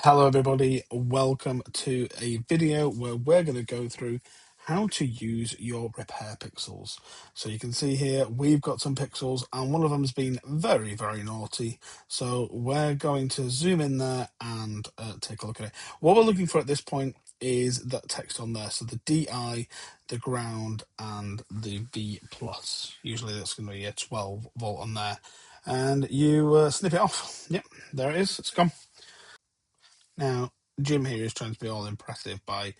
Hello everybody, welcome to a video where we're going to go through how to use your repair pixels. So you can see here we've got some pixels and one of them's been very naughty, so we're going to zoom in there and take a look at it. What we're looking for at this point is that text on there, so the DI, the ground and the V+. Usually that's going to be a 12 volt on there, and you snip it off. Yep, there it is, it's gone. Now, Jim here is trying to be all impressive by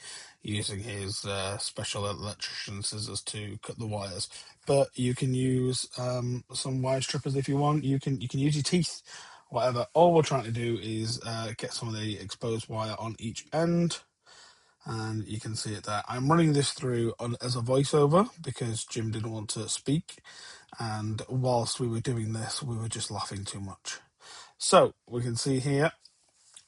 using his special electrician scissors to cut the wires, but you can use some wire strippers if you want. You can use your teeth, whatever. All we're trying to do is get some of the exposed wire on each end, and you can see it there. I'm running this through as a voiceover because Jim didn't want to speak, and whilst we were doing this, we were just laughing too much. So we can see here.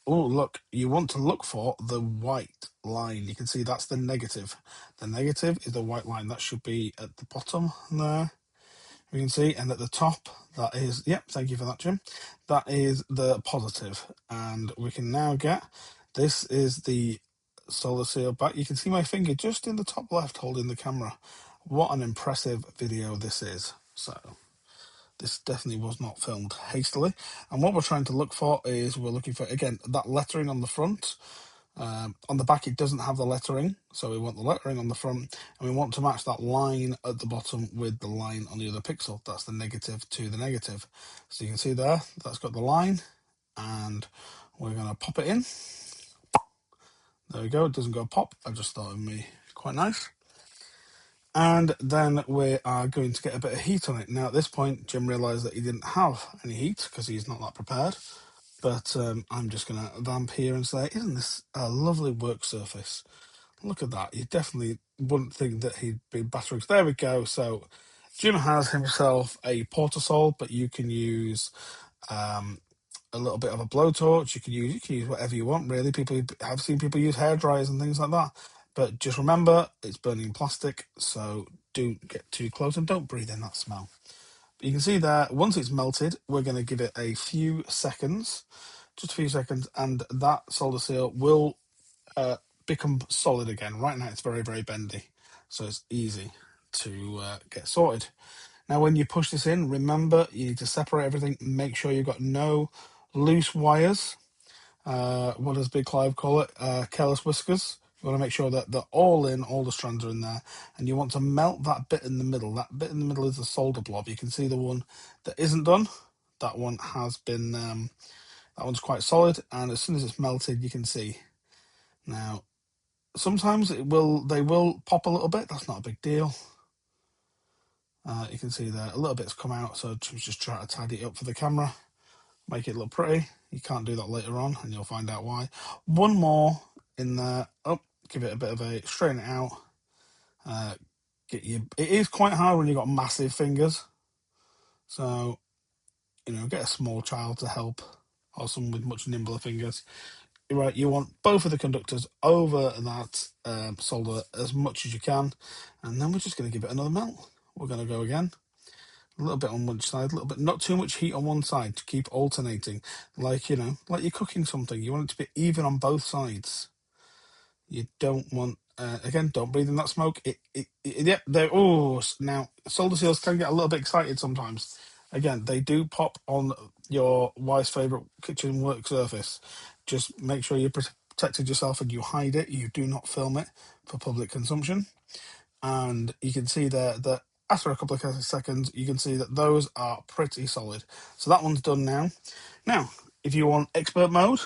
Oh, look, you want to look for the white line. You can see that's the negative. The negative is the white line. That should be at the bottom there. You can see, and at the top, that is, yep, thank you for that, Jim. That is the positive. And we can now get, this is the solder seal back. You can see my finger just in the top left holding the camera. What an impressive video this is. So this definitely was not filmed hastily. And what we're trying to look for is, we're looking for, again, that lettering on the front. On the back, it doesn't have the lettering, so we want the lettering on the front, and we want to match that line at the bottom with the line on the other pixel. That's the negative to the negative. So you can see there, that's got the line, and we're going to pop it in. There we go, it doesn't go pop. I just thought it would be quite nice. And then we are going to get a bit of heat on it. Now, at this point, Jim realised that he didn't have any heat because he's not that prepared. But I'm just going to vamp here and say, isn't this a lovely work surface? Look at that. You definitely wouldn't think that he'd be battering. There we go. So Jim has himself a Portasol, but you can use a little bit of a blowtorch. You can use whatever you want, really. I've seen people use hair dryers and things like that. But just remember, it's burning plastic, so don't get too close and don't breathe in that smell. But you can see there, once it's melted, we're going to give it a few seconds, just a few seconds, and that solder seal will become solid again. Right now it's very bendy, so it's easy to get sorted. Now when you push this in, remember you need to separate everything. Make sure you've got no loose wires. What does Big Clive call it? Careless whiskers. You want to make sure that they're all in, all the strands are in there, and you want to melt that bit in the middle. That bit in the middle is the solder blob. You can see the one that isn't done. That one has been, that one's quite solid, and as soon as it's melted, you can see. Now, sometimes they will pop a little bit. That's not a big deal. You can see there, a little bit's come out, so just try to tidy it up for the camera. Make it look pretty. You can't do that later on, and you'll find out why. One more in there. Oh, give it a bit of a straighten it out. It is quite hard when you've got massive fingers, so get a small child to help, or someone with much nimbler fingers. Right, you want both of the conductors over that solder as much as you can, and then we're just going to give it another melt. We're going to go again. A little bit on one side, a little bit, not too much heat on one side, to keep alternating. Like you're cooking something. You want it to be even on both sides. You don't want, again, don't breathe in that smoke. Yep, now, solder seals can get a little bit excited sometimes. Again, they do pop on your wife's favourite kitchen work surface. Just make sure you protected yourself and you hide it. You do not film it for public consumption. And you can see there that after a couple of seconds, you can see that those are pretty solid. So that one's done now. Now, if you want expert mode,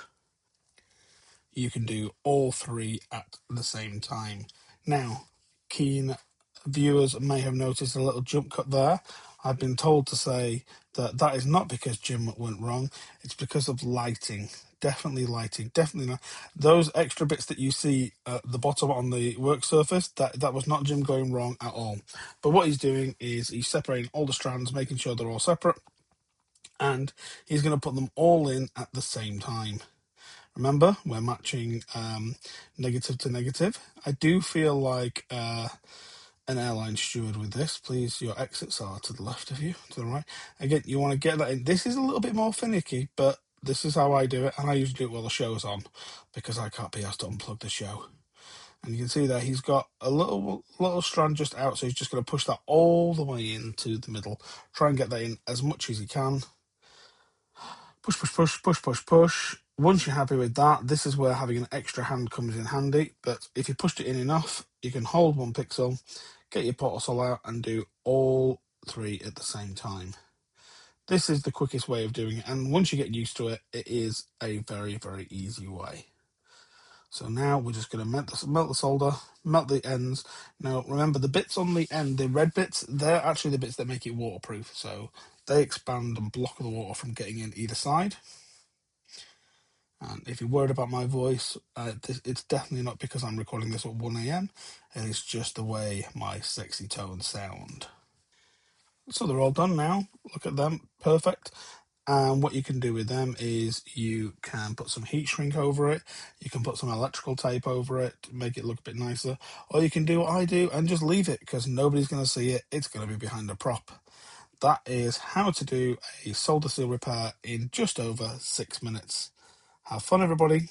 you can do all three at the same time. Now, keen viewers may have noticed a little jump cut there. I've been told to say that that is not because Jim went wrong, it's because of lighting. Definitely lighting, definitely not. Those extra bits that you see at the bottom on the work surface, that was not Jim going wrong at all. But what he's doing is he's separating all the strands, making sure they're all separate, and he's going to put them all in at the same time. Remember, we're matching negative to negative. I do feel like an airline steward with this. Please, your exits are to the left of you, to the right. Again, you want to get that in. This is a little bit more finicky, but this is how I do it, and I usually do it while the show's on because I can't be asked to unplug the show. And you can see there he's got a little strand just out, so he's just going to push that all the way into the middle. Try and get that in as much as he can. Push, push, push, push, push, push. Once you're happy with that, this is where having an extra hand comes in handy. But if you pushed it in enough, you can hold one pixel, get your portal out, and do all three at the same time. This is the quickest way of doing it, and once you get used to it, it is a very, very easy way. So now we're just going to melt the solder, melt the ends. Now remember, the bits on the end, the red bits, they're actually the bits that make it waterproof. So they expand and block the water from getting in either side. And if you're worried about my voice, it's definitely not because I'm recording this at 1 a.m. It is just the way my sexy tones sound. So they're all done now. Look at them, perfect. And what you can do with them is you can put some heat shrink over it, you can put some electrical tape over it to make it look a bit nicer, or you can do what I do and just leave it because nobody's going to see it. It's going to be behind a prop. That is how to do a solder seal repair in just over 6 minutes. Have fun, everybody.